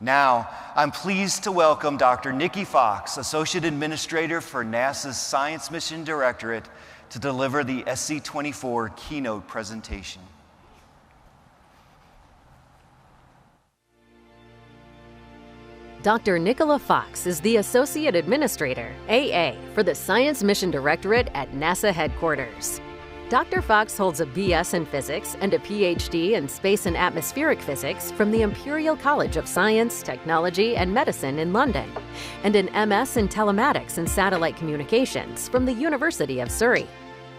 Now, I'm pleased to welcome Dr. Nicky Fox, Associate Administrator for NASA's Science Mission Directorate, to deliver the SC24 Keynote presentation. Dr. Nicola Fox is the Associate Administrator, AA, for the Science Mission Directorate at NASA headquarters. Dr. Fox holds a BS in Physics and a PhD in Space and Atmospheric Physics from the Imperial College of Science, Technology and Medicine in London, and an MS in Telematics and Satellite Communications from the University of Surrey.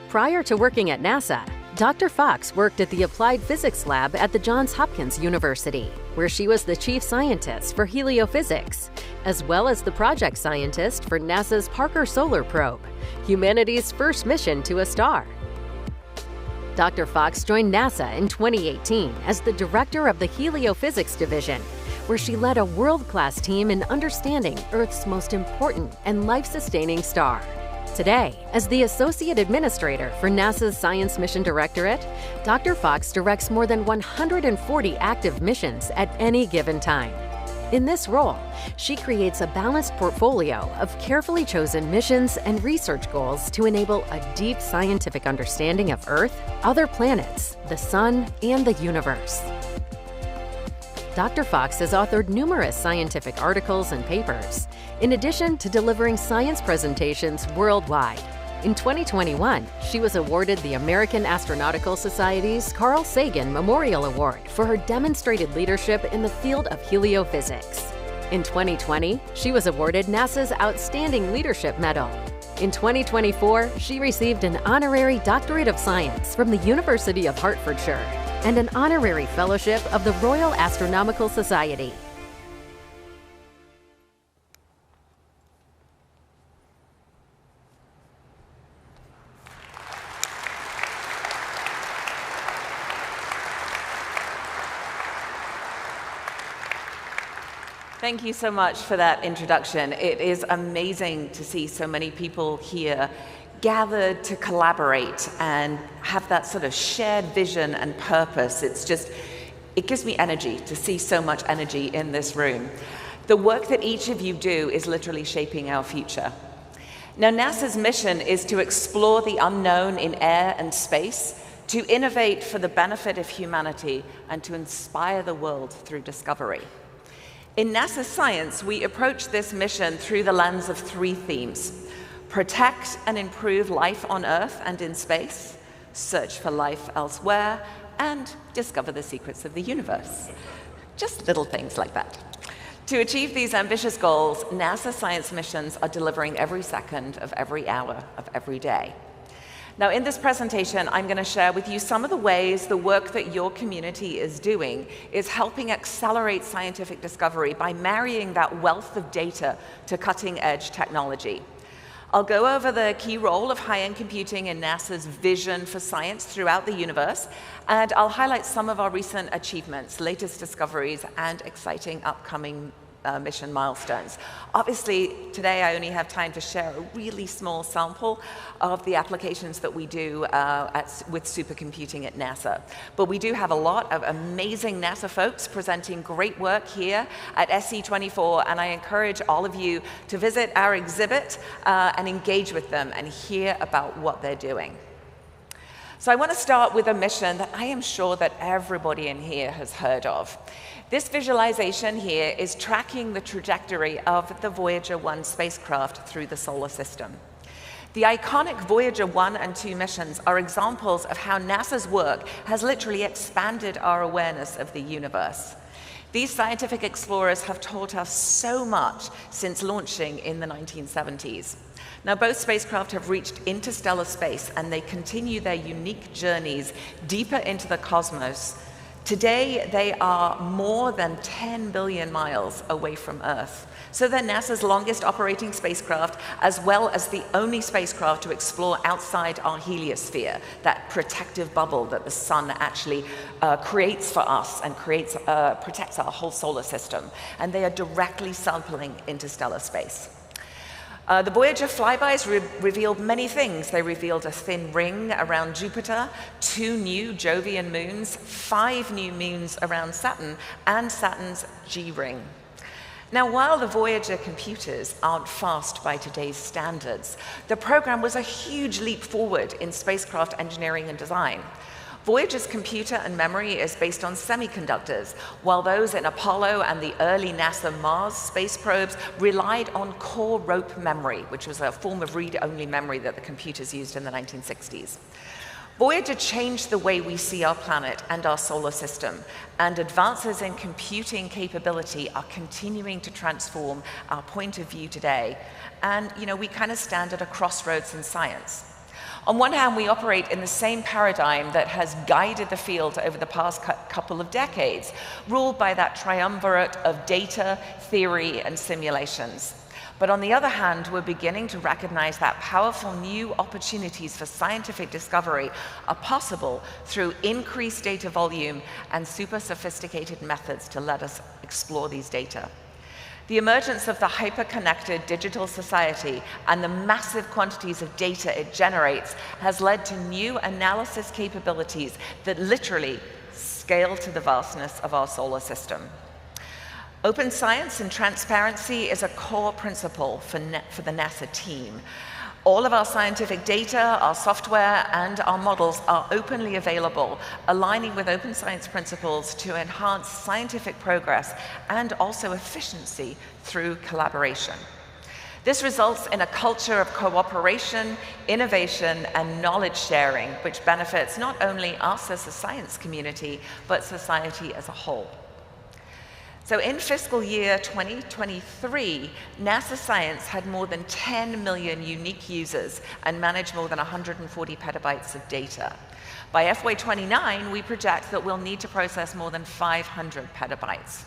Prior to working at NASA, Dr. Fox worked at the Applied Physics Lab at the Johns Hopkins University, where she was the chief scientist for heliophysics, as well as the project scientist for NASA's Parker Solar Probe, humanity's first mission to a star. Dr. Fox joined NASA in 2018 as the director of the Heliophysics Division, where she led a world-class team in understanding Earth's most important and life-sustaining star. Today, as the Associate Administrator for NASA's Science Mission Directorate, Dr. Fox directs more than 140 active missions at any given time. In this role, she creates a balanced portfolio of carefully chosen missions and research goals to enable a deep scientific understanding of Earth, other planets, the Sun, and the universe. Dr. Fox has authored numerous scientific articles and papers, in addition to delivering science presentations worldwide. In 2021, she was awarded the American Astronautical Society's Carl Sagan Memorial Award for her demonstrated leadership in the field of heliophysics. In 2020, she was awarded NASA's Outstanding Leadership Medal. In 2024, she received an Honorary Doctorate of Science from the University of Hertfordshire and an Honorary Fellowship of the Royal Astronomical Society. Thank you so much for that introduction. It is amazing to see so many people here gathered to collaborate and have that sort of shared vision and purpose. It gives me energy to see so much energy in this room. The work that each of you do is literally shaping our future. Now, NASA's mission is to explore the unknown in air and space, to innovate for the benefit of humanity, and to inspire the world through discovery. In NASA science, we approach this mission through the lens of three themes: protect and improve life on Earth and in space, search for life elsewhere, and discover the secrets of the universe. Just little things like that. To achieve these ambitious goals, NASA science missions are delivering every second of every hour of every day. Now, in this presentation, I'm going to share with you some of the ways the work that your community is doing is helping accelerate scientific discovery by marrying that wealth of data to cutting-edge technology. I'll go over the key role of high-end computing in NASA's vision for science throughout the universe, and I'll highlight some of our recent achievements, latest discoveries, and exciting upcoming mission milestones. Obviously, today I only have time to share a really small sample of the applications that we do with supercomputing at NASA. But we do have a lot of amazing NASA folks presenting great work here at SC24, and I encourage all of you to visit our exhibit and engage with them and hear about what they're doing. So I want to start with a mission that I am sure that everybody in here has heard of. This visualization here is tracking the trajectory of the Voyager 1 spacecraft through the solar system. The iconic Voyager 1 and 2 missions are examples of how NASA's work has literally expanded our awareness of the universe. These scientific explorers have taught us so much since launching in the 1970s. Now, both spacecraft have reached interstellar space, and they continue their unique journeys deeper into the cosmos. Today, they are more than 10 billion miles away from Earth. So they're NASA's longest operating spacecraft, as well as the only spacecraft to explore outside our heliosphere, that protective bubble that the sun actually creates for us and protects our whole solar system. And they are directly sampling interstellar space. The Voyager flybys revealed many things. They revealed a thin ring around Jupiter, 2 new Jovian moons, 5 new moons around Saturn, and Saturn's G-ring. Now, while the Voyager computers aren't fast by today's standards, the program was a huge leap forward in spacecraft engineering and design. Voyager's computer and memory is based on semiconductors, while those in Apollo and the early NASA Mars space probes relied on core rope memory, which was a form of read-only memory that the computers used in the 1960s. Voyager changed the way we see our planet and our solar system, and advances in computing capability are continuing to transform our point of view today. And, we kind of stand at a crossroads in science. On one hand, we operate in the same paradigm that has guided the field over the past couple of decades, ruled by that triumvirate of data, theory, and simulations. But on the other hand, we're beginning to recognize that powerful new opportunities for scientific discovery are possible through increased data volume and super sophisticated methods to let us explore these data. The emergence of the hyper-connected digital society and the massive quantities of data it generates has led to new analysis capabilities that literally scale to the vastness of our solar system. Open science and transparency is a core principle for the NASA team. All of our scientific data, our software, and our models are openly available, aligning with open science principles to enhance scientific progress and also efficiency through collaboration. This results in a culture of cooperation, innovation, and knowledge sharing, which benefits not only us as a science community, but society as a whole. So in fiscal year 2023, NASA Science had more than 10 million unique users and managed more than 140 petabytes of data. By FY29, we project that we'll need to process more than 500 petabytes.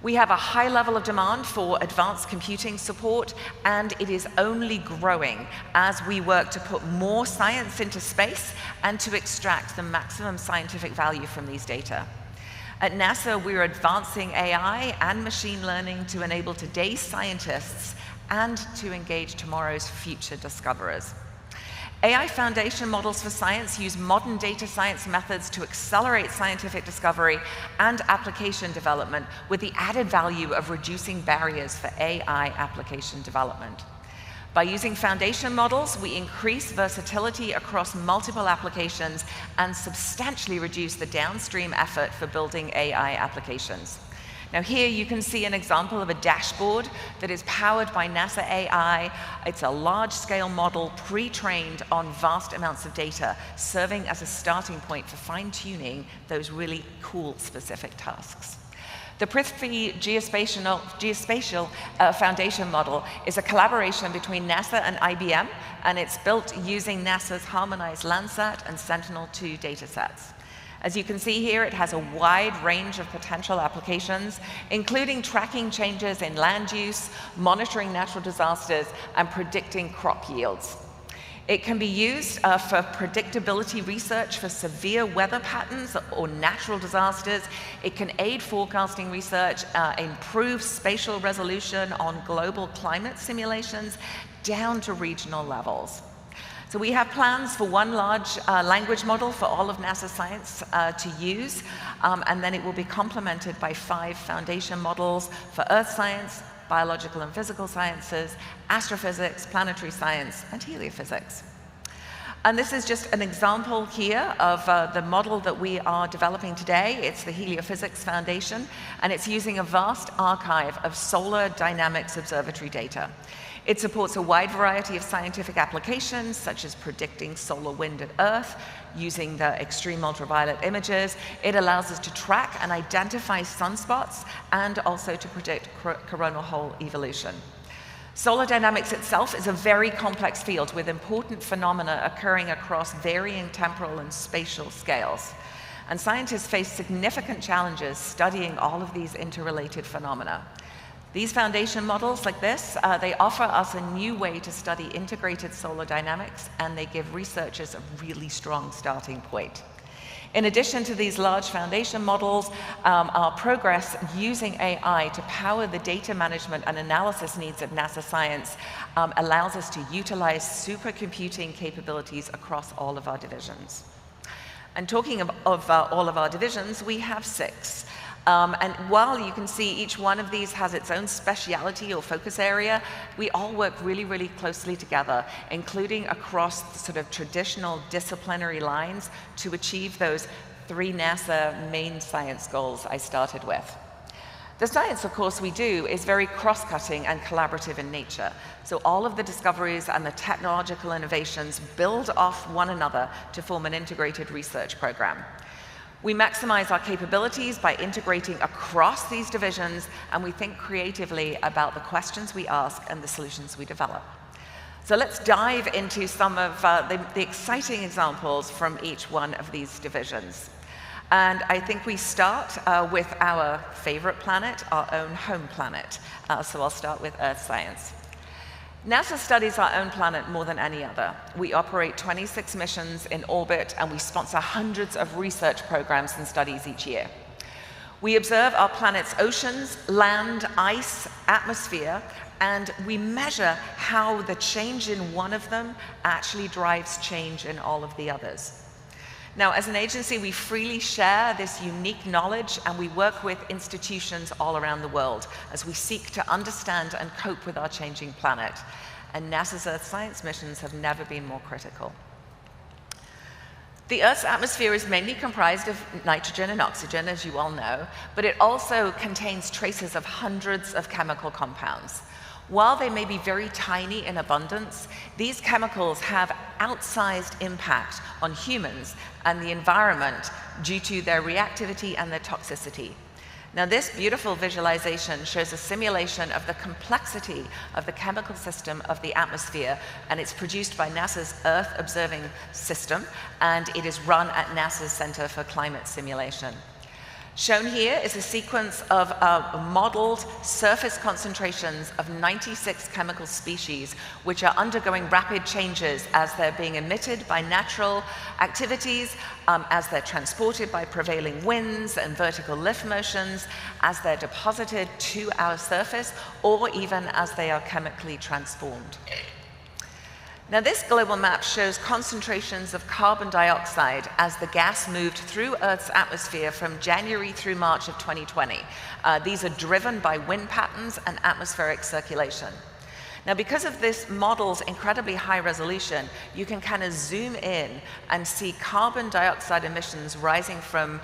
We have a high level of demand for advanced computing support, and it is only growing as we work to put more science into space and to extract the maximum scientific value from these data. At NASA, we're advancing AI and machine learning to enable today's scientists and to engage tomorrow's future discoverers. AI foundation models for science use modern data science methods to accelerate scientific discovery and application development, with the added value of reducing barriers for AI application development. By using foundation models, we increase versatility across multiple applications and substantially reduce the downstream effort for building AI applications. Now here you can see an example of a dashboard that is powered by NASA AI. It's a large-scale model pre-trained on vast amounts of data, serving as a starting point for fine-tuning those really cool specific tasks. The Prithvi Geospatial Foundation Model is a collaboration between NASA and IBM, and it's built using NASA's harmonized Landsat and Sentinel-2 datasets. As you can see here, it has a wide range of potential applications, including tracking changes in land use, monitoring natural disasters, and predicting crop yields. It can be used for predictability research for severe weather patterns or natural disasters. It can aid forecasting research, improve spatial resolution on global climate simulations, down to regional levels. So we have plans for one large language model for all of NASA Science to use, and then it will be complemented by 5 foundation models for Earth science, biological and physical sciences, astrophysics, planetary science, and heliophysics. And this is just an example here of the model that we are developing today. It's the Heliophysics Foundation, and it's using a vast archive of solar dynamics observatory data. It supports a wide variety of scientific applications, such as predicting solar wind at Earth, using the extreme ultraviolet images. It allows us to track and identify sunspots, and also to predict coronal hole evolution. Solar dynamics itself is a very complex field with important phenomena occurring across varying temporal and spatial scales. And scientists face significant challenges studying all of these interrelated phenomena. These foundation models like this, they offer us a new way to study integrated solar dynamics, and they give researchers a really strong starting point. In addition to these large foundation models, our progress using AI to power the data management and analysis needs of NASA Science allows us to utilize supercomputing capabilities across all of our divisions. And talking of all of our divisions, we have 6. And while you can see each one of these has its own speciality or focus area, we all work really, really closely together, including across sort of traditional disciplinary lines to achieve those 3 NASA main science goals I started with. The science, of course, we do is very cross-cutting and collaborative in nature. So all of the discoveries and the technological innovations build off one another to form an integrated research program. We maximize our capabilities by integrating across these divisions, and we think creatively about the questions we ask and the solutions we develop. So let's dive into some of the exciting examples from each one of these divisions. And I think we start with our favorite planet, our own home planet. So I'll start with Earth science. NASA studies our own planet more than any other. We operate 26 missions in orbit, and we sponsor hundreds of research programs and studies each year. We observe our planet's oceans, land, ice, atmosphere, and we measure how the change in one of them actually drives change in all of the others. Now, as an agency, we freely share this unique knowledge, and we work with institutions all around the world as we seek to understand and cope with our changing planet. And NASA's Earth science missions have never been more critical. The Earth's atmosphere is mainly comprised of nitrogen and oxygen, as you all know, but it also contains traces of hundreds of chemical compounds. While they may be very tiny in abundance, these chemicals have outsized impact on humans and the environment due to their reactivity and their toxicity. Now, this beautiful visualization shows a simulation of the complexity of the chemical system of the atmosphere, and it's produced by NASA's Earth Observing System, and it is run at NASA's Center for Climate Simulation. Shown here is a sequence of modeled surface concentrations of 96 chemical species, which are undergoing rapid changes as they're being emitted by natural activities, as they're transported by prevailing winds and vertical lift motions, as they're deposited to our surface, or even as they are chemically transformed. Now, this global map shows concentrations of carbon dioxide as the gas moved through Earth's atmosphere from January through March of 2020. These are driven by wind patterns and atmospheric circulation. Now, because of this model's incredibly high resolution, you can kind of zoom in and see carbon dioxide emissions rising from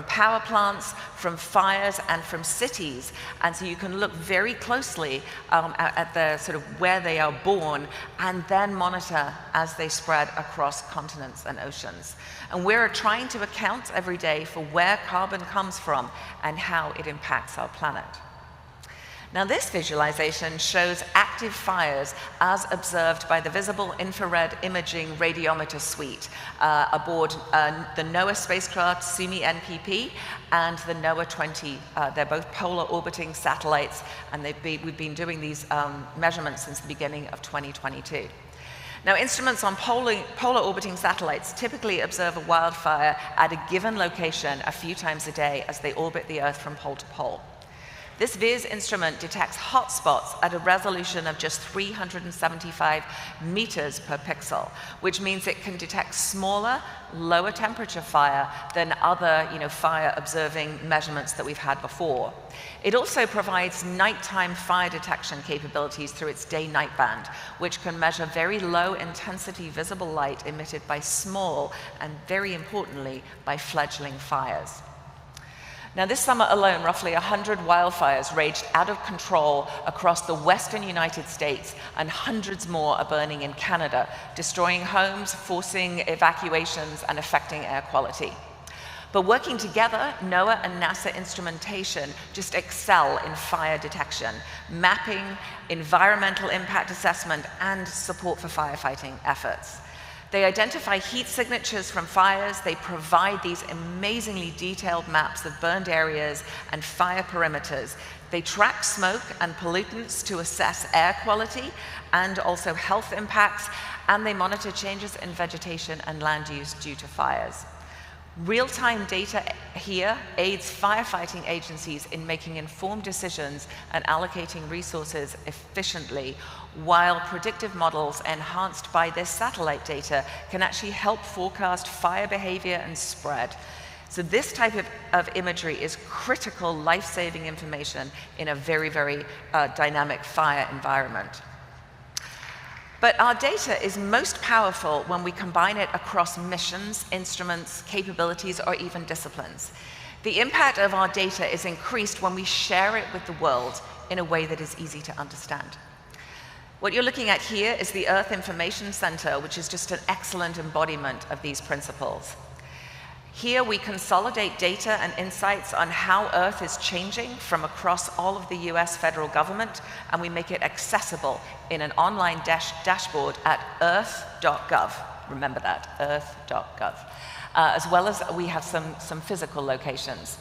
power plants, from fires, and from cities. And so you can look very closely at the sort of where they are born, and then monitor as they spread across continents and oceans. And we're trying to account every day for where carbon comes from and how it impacts our planet. Now, this visualization shows active fires as observed by the Visible Infrared Imaging Radiometer Suite aboard the NOAA spacecraft SUMI-NPP and the NOAA-20. They're both polar orbiting satellites, and we've been doing these measurements since the beginning of 2022. Now, instruments on polar orbiting satellites typically observe a wildfire at a given location a few times a day as they orbit the Earth from pole to pole. This VIS instrument detects hotspots at a resolution of just 375 meters per pixel, which means it can detect smaller, lower temperature fire than other fire observing measurements that we've had before. It also provides nighttime fire detection capabilities through its day-night band, which can measure very low intensity visible light emitted by small and, very importantly, by fledgling fires. Now, this summer alone, roughly 100 wildfires raged out of control across the western United States, and hundreds more are burning in Canada, destroying homes, forcing evacuations, and affecting air quality. But working together, NOAA and NASA instrumentation just excel in fire detection, mapping, environmental impact assessment, and support for firefighting efforts. They identify heat signatures from fires. They provide these amazingly detailed maps of burned areas and fire perimeters. They track smoke and pollutants to assess air quality and also health impacts, and they monitor changes in vegetation and land use due to fires. Real-time data here aids firefighting agencies in making informed decisions and allocating resources efficiently, while predictive models enhanced by this satellite data can actually help forecast fire behavior and spread. So this type of imagery is critical life-saving information in a very, very dynamic fire environment. But our data is most powerful when we combine it across missions, instruments, capabilities, or even disciplines. The impact of our data is increased when we share it with the world in a way that is easy to understand. What you're looking at here is the Earth Information Center, which is just an excellent embodiment of these principles. Here we consolidate data and insights on how Earth is changing from across all of the US federal government, and we make it accessible in an online dashboard at earth.gov. Remember that, earth.gov. As well as we have some physical locations.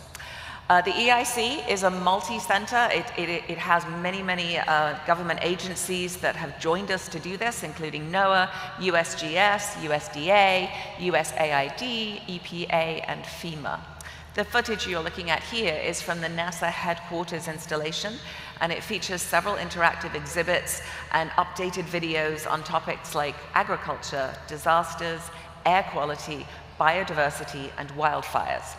The EIC is a multi-center. It has many government agencies that have joined us to do this, including NOAA, USGS, USDA, USAID, EPA, and FEMA. The footage you're looking at here is from the NASA headquarters installation, and it features several interactive exhibits and updated videos on topics like agriculture, disasters, air quality, biodiversity, and wildfires.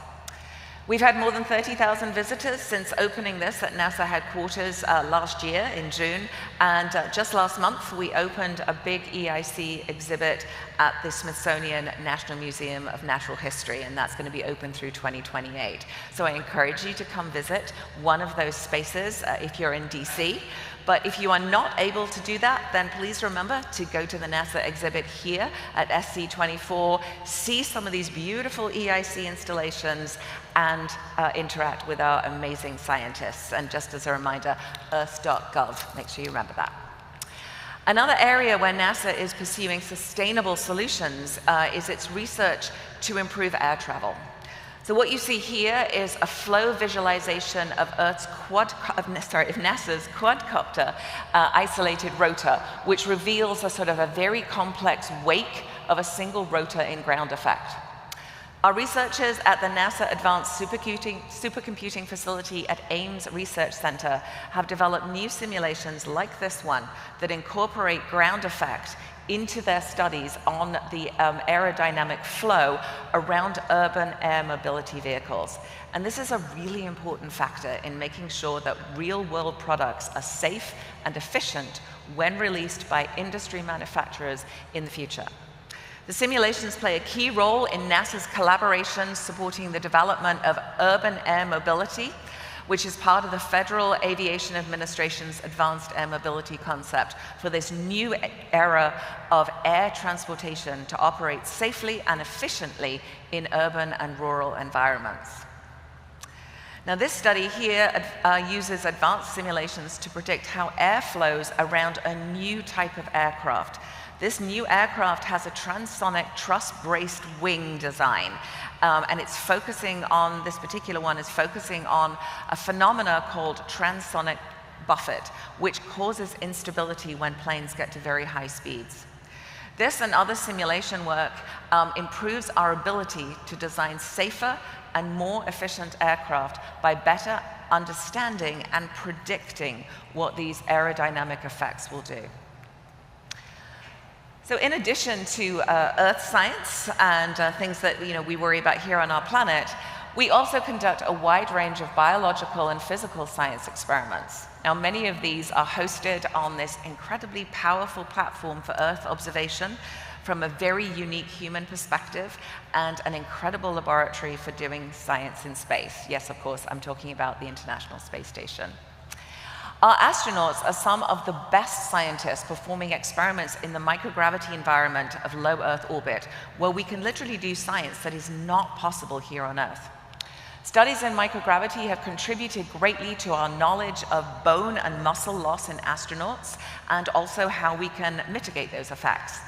We've had more than 30,000 visitors since opening this at NASA headquarters last year in June, and just last month we opened a big EIC exhibit at the Smithsonian National Museum of Natural History, and that's going to be open through 2028. So I encourage you to come visit one of those spaces if you're in DC. But if you are not able to do that, then please remember to go to the NASA exhibit here at SC24, see some of these beautiful EIC installations, and interact with our amazing scientists. And just as a reminder, earth.gov, make sure you remember that. Another area where NASA is pursuing sustainable solutions is its research to improve air travel. So what you see here is a flow visualization of NASA's quadcopter isolated rotor, which reveals a sort of a very complex wake of a single rotor in ground effect. Our researchers at the NASA Advanced Supercomputing Facility at Ames Research Center have developed new simulations like this one that incorporate ground effect into their studies on the aerodynamic flow around urban air mobility vehicles. And this is a really important factor in making sure that real-world products are safe and efficient when released by industry manufacturers in the future. The simulations play a key role in NASA's collaboration supporting the development of urban air mobility, which is part of the Federal Aviation Administration's Advanced Air Mobility concept for this new era of air transportation to operate safely and efficiently in urban and rural environments. Now, this study here uses advanced simulations to predict how air flows around a new type of aircraft. This new aircraft has a transonic truss-braced wing design, and it's focusing on, this particular one is focusing on a phenomena called transonic buffet, which causes instability when planes get to very high speeds. This and other simulation work improves our ability to design safer and more efficient aircraft by better understanding and predicting what these aerodynamic effects will do. So in addition to Earth science and things that we worry about here on our planet, we also conduct a wide range of biological and physical science experiments. Now, many of these are hosted on this incredibly powerful platform for Earth observation from a very unique human perspective and an incredible laboratory for doing science in space. Yes, of course, I'm talking about the International Space Station. Our astronauts are some of the best scientists performing experiments in the microgravity environment of low Earth orbit, where we can literally do science that is not possible here on Earth. Studies in microgravity have contributed greatly to our knowledge of bone and muscle loss in astronauts, and also how we can mitigate those effects.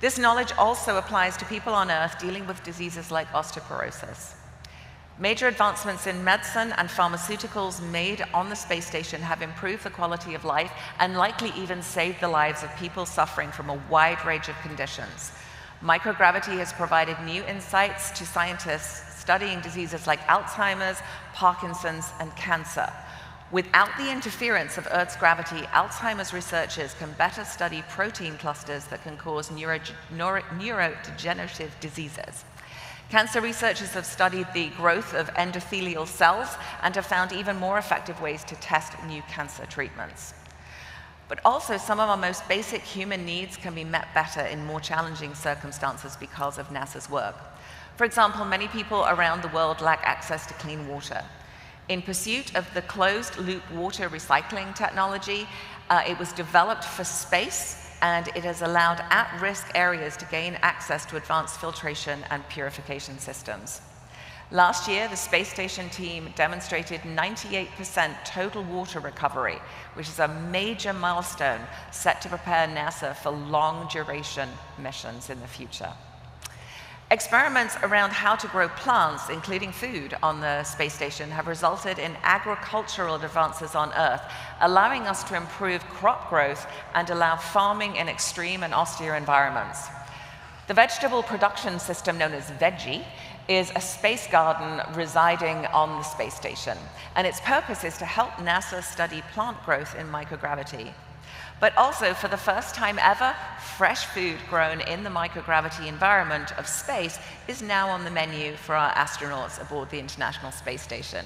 This knowledge also applies to people on Earth dealing with diseases like osteoporosis. Major advancements in medicine and pharmaceuticals made on the space station have improved the quality of life and likely even saved the lives of people suffering from a wide range of conditions. Microgravity has provided new insights to scientists studying diseases like Alzheimer's, Parkinson's, and cancer. Without the interference of Earth's gravity, Alzheimer's researchers can better study protein clusters that can cause neurodegenerative diseases. Cancer researchers have studied the growth of endothelial cells and have found even more effective ways to test new cancer treatments. But also, some of our most basic human needs can be met better in more challenging circumstances because of NASA's work. For example, many people around the world lack access to clean water. In pursuit of the closed-loop water recycling technology, it was developed for space, and it has allowed at-risk areas to gain access to advanced filtration and purification systems. Last year, the space station team demonstrated 98% total water recovery, which is a major milestone set to prepare NASA for long-duration missions in the future. Experiments around how to grow plants, including food, on the space station have resulted in agricultural advances on Earth, allowing us to improve crop growth and allow farming in extreme and austere environments. The vegetable production system known as VEGGIE is a space garden residing on the space station, and its purpose is to help NASA study plant growth in microgravity. But also, for the first time ever, fresh food grown in the microgravity environment of space is now on the menu for our astronauts aboard the International Space Station.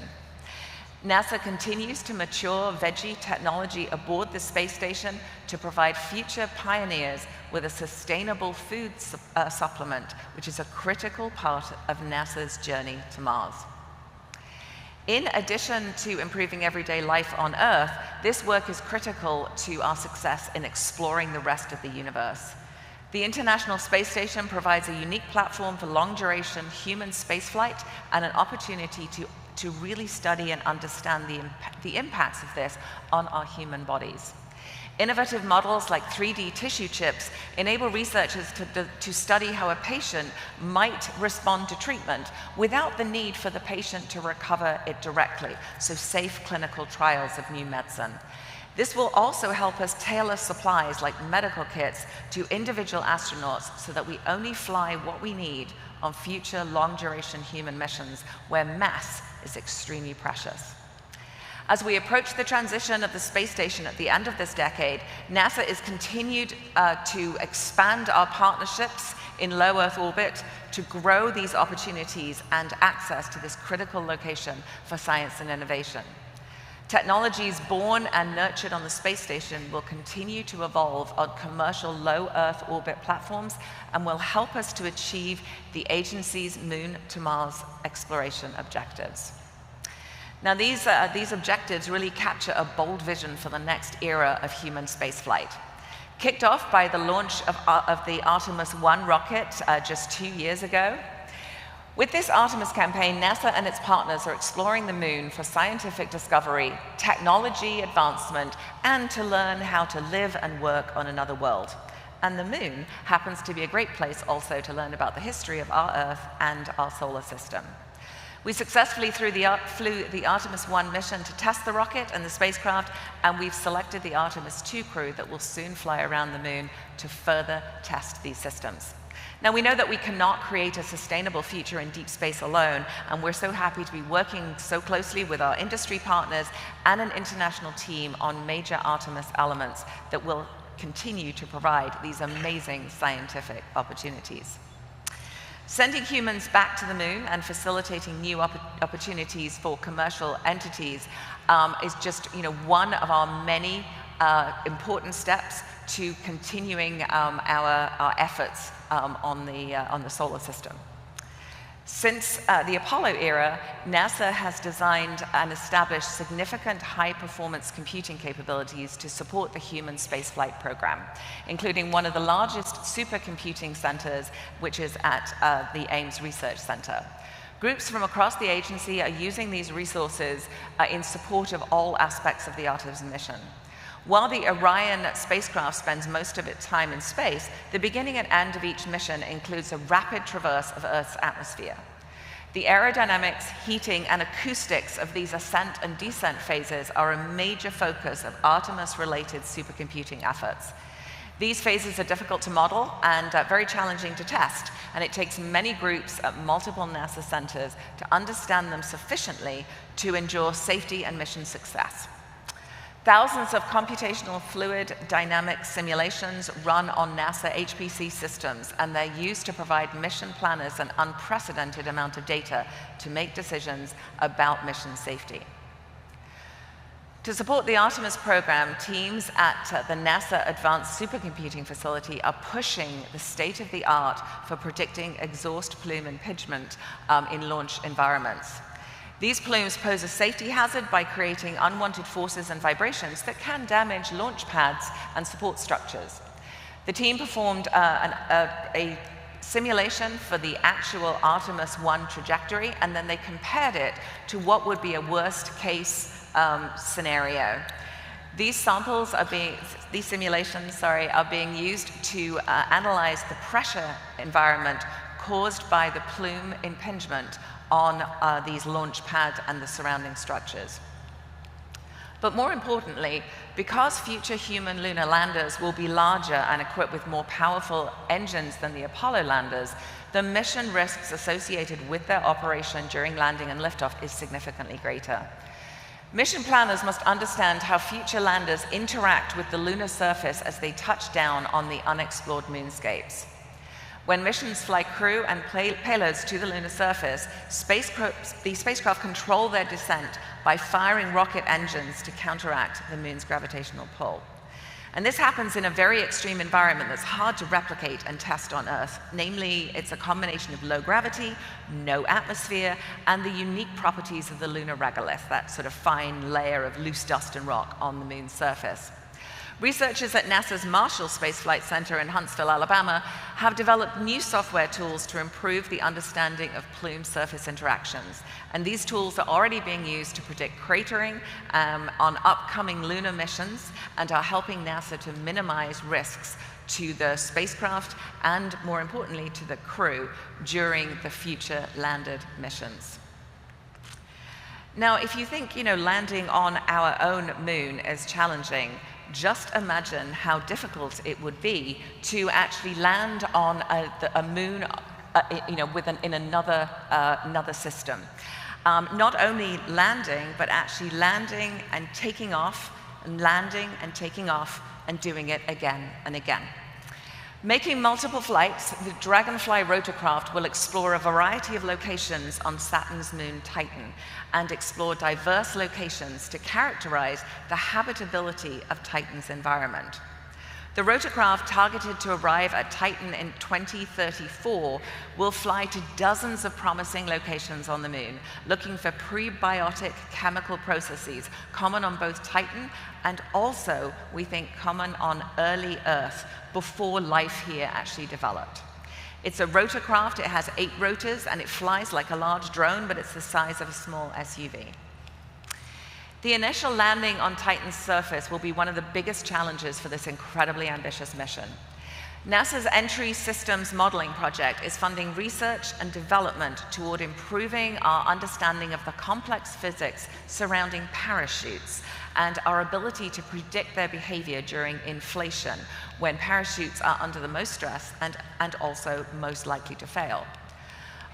NASA continues to mature veggie technology aboard the space station to provide future pioneers with a sustainable food supplement, which is a critical part of NASA's journey to Mars. In addition to improving everyday life on Earth, this work is critical to our success in exploring the rest of the universe. The International Space Station provides a unique platform for long-duration human spaceflight and an opportunity to really study and understand the impacts of this on our human bodies. Innovative models like 3D tissue chips enable researchers to study how a patient might respond to treatment without the need for the patient to recover it directly, so safe clinical trials of new medicine. This will also help us tailor supplies like medical kits to individual astronauts so that we only fly what we need on future long-duration human missions where mass is extremely precious. As we approach the transition of the space station at the end of this decade, NASA is continued to expand our partnerships in low Earth orbit to grow these opportunities and access to this critical location for science and innovation. Technologies born and nurtured on the space station will continue to evolve on commercial low Earth orbit platforms and will help us to achieve the agency's Moon to Mars exploration objectives. Now, these objectives really capture a bold vision for the next era of human spaceflight. Kicked off by the launch of the Artemis 1 rocket just 2 years ago, with this Artemis campaign, NASA and its partners are exploring the moon for scientific discovery, technology advancement, and to learn how to live and work on another world. And the moon happens to be a great place also to learn about the history of our Earth and our solar system. We successfully flew the Artemis 1 mission to test the rocket and the spacecraft, and we've selected the Artemis 2 crew that will soon fly around the moon to further test these systems. Now, we know that we cannot create a sustainable future in deep space alone, and we're so happy to be working so closely with our industry partners and an international team on major Artemis elements that will continue to provide these amazing scientific opportunities. Sending humans back to the moon and facilitating new opportunities for commercial entities is just one of our many important steps to continuing our efforts on the solar system. Since the Apollo era, NASA has designed and established significant high-performance computing capabilities to support the human spaceflight program, including one of the largest supercomputing centers, which is at the Ames Research Center. Groups from across the agency are using these resources in support of all aspects of the Artemis mission. While the Orion spacecraft spends most of its time in space, the beginning and end of each mission includes a rapid traverse of Earth's atmosphere. The aerodynamics, heating, and acoustics of these ascent and descent phases are a major focus of Artemis-related supercomputing efforts. These phases are difficult to model and very challenging to test, and it takes many groups at multiple NASA centers to understand them sufficiently to ensure safety and mission success. Thousands of computational fluid dynamic simulations run on NASA HPC systems, and they're used to provide mission planners an unprecedented amount of data to make decisions about mission safety. To support the Artemis program, teams at the NASA Advanced Supercomputing Facility are pushing the state-of-the-art for predicting exhaust plume impingement in launch environments. These plumes pose a safety hazard by creating unwanted forces and vibrations that can damage launch pads and support structures. The team performed a simulation for the actual Artemis 1 trajectory, and then they compared it to what would be a worst-case scenario. These simulations are being used to analyze the pressure environment caused by the plume impingement on these launch pad and the surrounding structures. But more importantly, because future human lunar landers will be larger and equipped with more powerful engines than the Apollo landers, the mission risks associated with their operation during landing and liftoff is significantly greater. Mission planners must understand how future landers interact with the lunar surface as they touch down on the unexplored moonscapes. When missions fly crew and payloads to the lunar surface, the spacecraft control their descent by firing rocket engines to counteract the moon's gravitational pull. And this happens in a very extreme environment that's hard to replicate and test on Earth. Namely, it's a combination of low gravity, no atmosphere, and the unique properties of the lunar regolith, that sort of fine layer of loose dust and rock on the moon's surface. Researchers at NASA's Marshall Space Flight Center in Huntsville, Alabama, have developed new software tools to improve the understanding of plume surface interactions. And these tools are already being used to predict cratering on upcoming lunar missions and are helping NASA to minimize risks to the spacecraft and, more importantly, to the crew during the future landed missions. Now, if you think, landing on our own moon is challenging, just imagine how difficult it would be to actually land on a moon, in another system. Not only landing, but actually landing and taking off, and landing and taking off, and doing it again and again. Making multiple flights, the Dragonfly rotorcraft will explore a variety of locations on Saturn's moon Titan and explore diverse locations to characterize the habitability of Titan's environment. The rotorcraft, targeted to arrive at Titan in 2034, will fly to dozens of promising locations on the moon, looking for prebiotic chemical processes common on both Titan and also, we think, common on early Earth before life here actually developed. It's a rotorcraft. It has 8 rotors, and it flies like a large drone, but it's the size of a small SUV. The initial landing on Titan's surface will be one of the biggest challenges for this incredibly ambitious mission. NASA's Entry Systems Modeling Project is funding research and development toward improving our understanding of the complex physics surrounding parachutes and our ability to predict their behavior during inflation, when parachutes are under the most stress and also most likely to fail.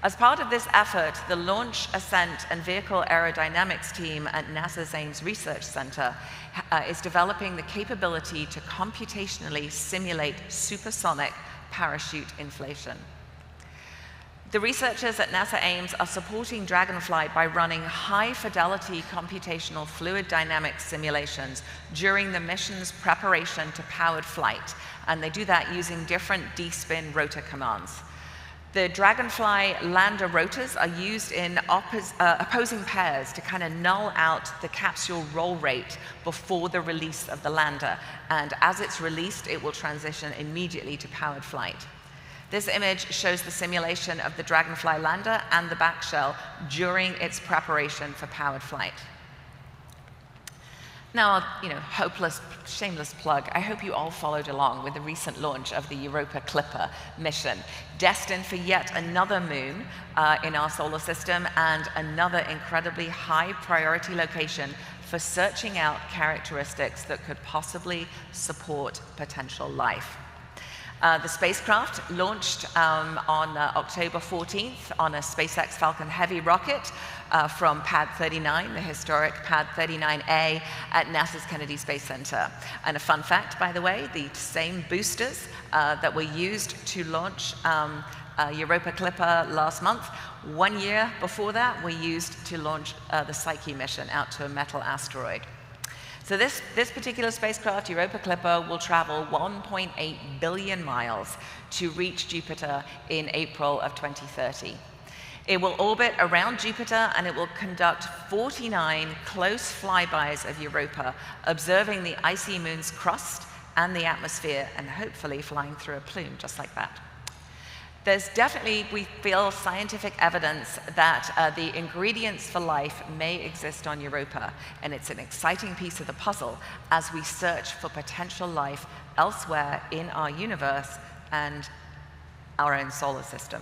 As part of this effort, the Launch, Ascent, and Vehicle Aerodynamics team at NASA's Ames Research Center is developing the capability to computationally simulate supersonic parachute inflation. The researchers at NASA Ames are supporting Dragonfly by running high-fidelity computational fluid dynamics simulations during the mission's preparation to powered flight, and they do that using different D-spin rotor commands. The Dragonfly lander rotors are used in opposing pairs to kind of null out the capsule roll rate before the release of the lander. And as it's released, it will transition immediately to powered flight. This image shows the simulation of the Dragonfly lander and the back shell during its preparation for powered flight. Now, hopeless, shameless plug, I hope you all followed along with the recent launch of the Europa Clipper mission, destined for yet another moon in our solar system and another incredibly high priority location for searching out characteristics that could possibly support potential life. The spacecraft launched on October 14th on a SpaceX Falcon Heavy rocket from Pad 39, the historic Pad 39A at NASA's Kennedy Space Center. And a fun fact, by the way, the same boosters that were used to launch Europa Clipper last month, 1 year before that, were used to launch the Psyche mission out to a metal asteroid. So this particular spacecraft, Europa Clipper, will travel 1.8 billion miles to reach Jupiter in April of 2030. It will orbit around Jupiter, and it will conduct 49 close flybys of Europa, observing the icy moon's crust and the atmosphere, and hopefully flying through a plume just like that. There's definitely, we feel, scientific evidence that the ingredients for life may exist on Europa, and it's an exciting piece of the puzzle as we search for potential life elsewhere in our universe and our own solar system.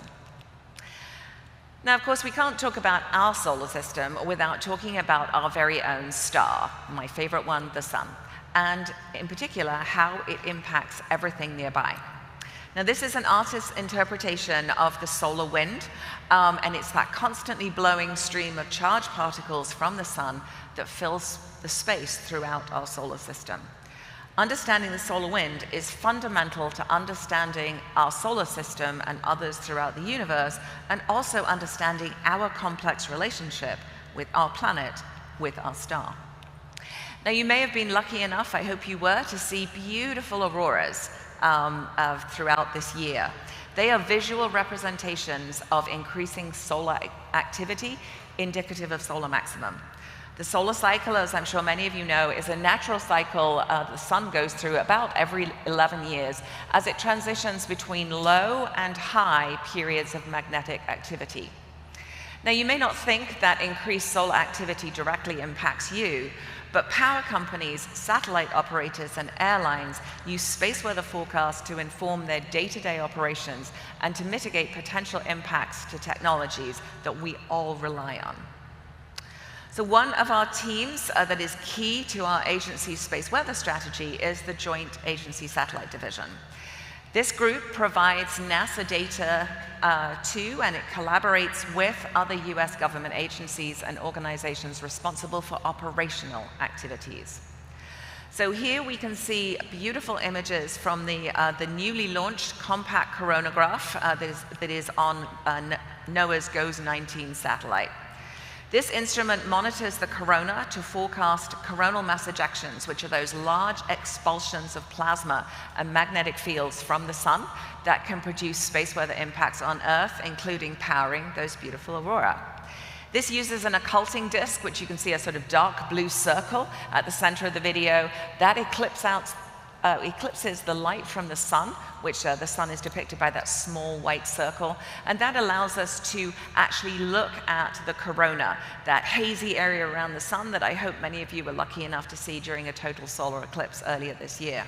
Now, of course, we can't talk about our solar system without talking about our very own star, my favorite one, the sun, and in particular, how it impacts everything nearby. Now, this is an artist's interpretation of the solar wind, and it's that constantly blowing stream of charged particles from the sun that fills the space throughout our solar system. Understanding the solar wind is fundamental to understanding our solar system and others throughout the universe, and also understanding our complex relationship with our planet, with our star. Now, you may have been lucky enough, I hope you were, to see beautiful auroras throughout this year. They are visual representations of increasing solar activity, indicative of solar maximum. The solar cycle, as I'm sure many of you know, is a natural cycle the sun goes through about every 11 years as it transitions between low and high periods of magnetic activity. Now, you may not think that increased solar activity directly impacts you, but power companies, satellite operators, and airlines use space weather forecasts to inform their day-to-day operations and to mitigate potential impacts to technologies that we all rely on. So one of our teams that is key to our agency's space weather strategy is the Joint Agency Satellite Division. This group provides NASA data to, and it collaborates with other US government agencies and organizations responsible for operational activities. So here we can see beautiful images from the newly launched compact coronagraph that is on NOAA's GOES-19 satellite. This instrument monitors the corona to forecast coronal mass ejections, which are those large expulsions of plasma and magnetic fields from the sun that can produce space weather impacts on Earth, including powering those beautiful aurora. This uses an occulting disk, which you can see a sort of dark blue circle at the center of the video. That eclipses the light from the sun, which the sun is depicted by that small white circle, and that allows us to actually look at the corona, that hazy area around the sun that I hope many of you were lucky enough to see during a total solar eclipse earlier this year.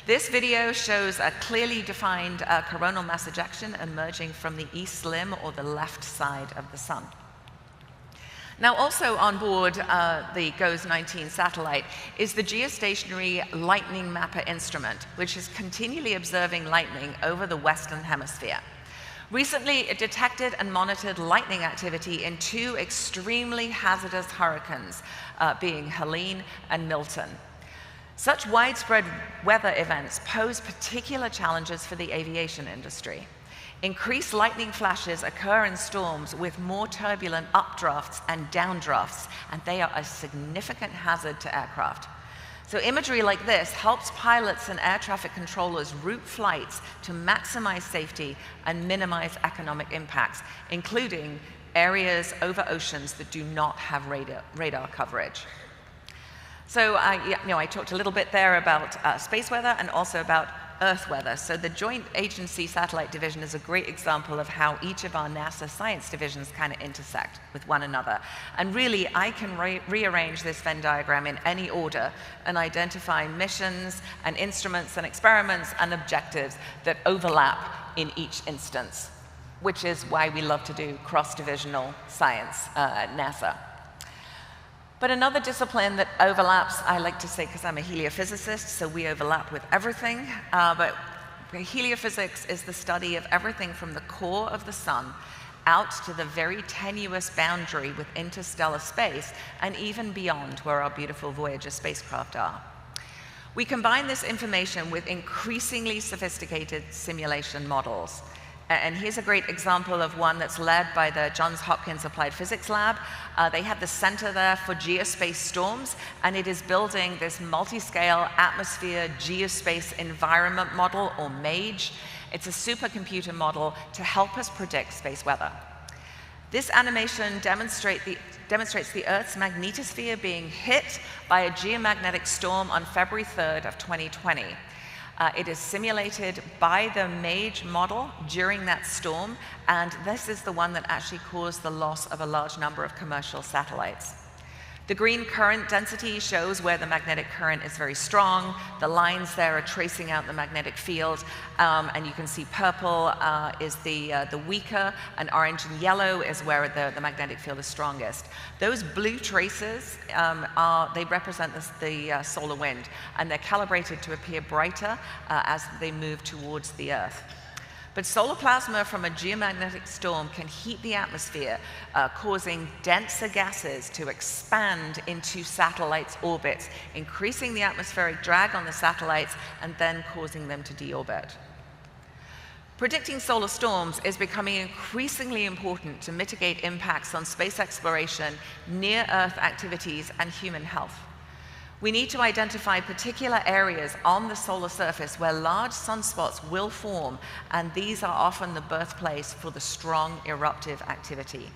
This video shows a clearly defined coronal mass ejection emerging from the east limb or the left side of the sun. Now, also on board the GOES-19 satellite is the geostationary lightning mapper instrument, which is continually observing lightning over the Western Hemisphere. Recently, it detected and monitored lightning activity in two extremely hazardous hurricanes, being Helene and Milton. Such widespread weather events pose particular challenges for the aviation industry. Increased lightning flashes occur in storms with more turbulent updrafts and downdrafts, and they are a significant hazard to aircraft. So imagery like this helps pilots and air traffic controllers route flights to maximize safety and minimize economic impacts, including areas over oceans that do not have radar coverage. So I talked a little bit there about space weather and also about Earth weather. So the Joint Agency Satellite Division is a great example of how each of our NASA science divisions kind of intersect with one another. And really, I can rearrange this Venn diagram in any order and identify missions and instruments and experiments and objectives that overlap in each instance, which is why we love to do cross-divisional science at NASA. But another discipline that overlaps, I like to say, because I'm a heliophysicist, so we overlap with everything, but Heliophysics is the study of everything from the core of the sun out to the very tenuous boundary with interstellar space and even beyond where our beautiful Voyager spacecraft are. We combine this information with increasingly sophisticated simulation models. And here's a great example of one that's led by the Johns Hopkins Applied Physics Lab. They have the Center there for Geospace Storms, and it is building this multi-scale atmosphere geospace environment model, or MAGE. It's a supercomputer model to help us predict space weather. This animation demonstrates the Earth's magnetosphere being hit by a geomagnetic storm on February 3rd of 2020. It is simulated by the MAGE model during that storm, and this is the one that actually caused the loss of a large number of commercial satellites. The green current density shows where the magnetic current is very strong. The lines there are tracing out the magnetic field, and you can see purple is the weaker, and orange and yellow is where the magnetic field is strongest. Those blue traces, they represent the solar wind, and they're calibrated to appear brighter as they move towards the Earth. But solar plasma from a geomagnetic storm can heat the atmosphere, causing denser gases to expand into satellites' orbits, increasing the atmospheric drag on the satellites and then causing them to deorbit. Predicting solar storms is becoming increasingly important to mitigate impacts on space exploration, near-Earth activities, and human health. We need to identify particular areas on the solar surface where large sunspots will form, and these are often the birthplace for the strong eruptive activity.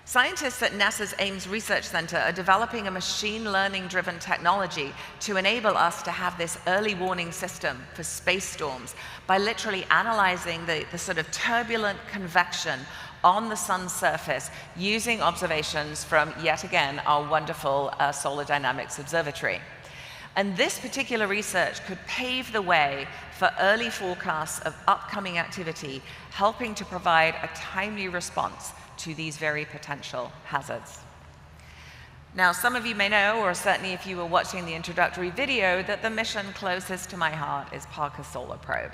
Scientists at NASA's Ames Research Center are developing a machine learning-driven technology to enable us to have this early warning system for space storms by literally analyzing the sort of turbulent convection on the sun's surface using observations from, yet again, our wonderful Solar Dynamics Observatory. And this particular research could pave the way for early forecasts of upcoming activity, helping to provide a timely response to these very potential hazards. Now, some of you may know, or certainly if you were watching the introductory video, that the mission closest to my heart is Parker Solar Probe.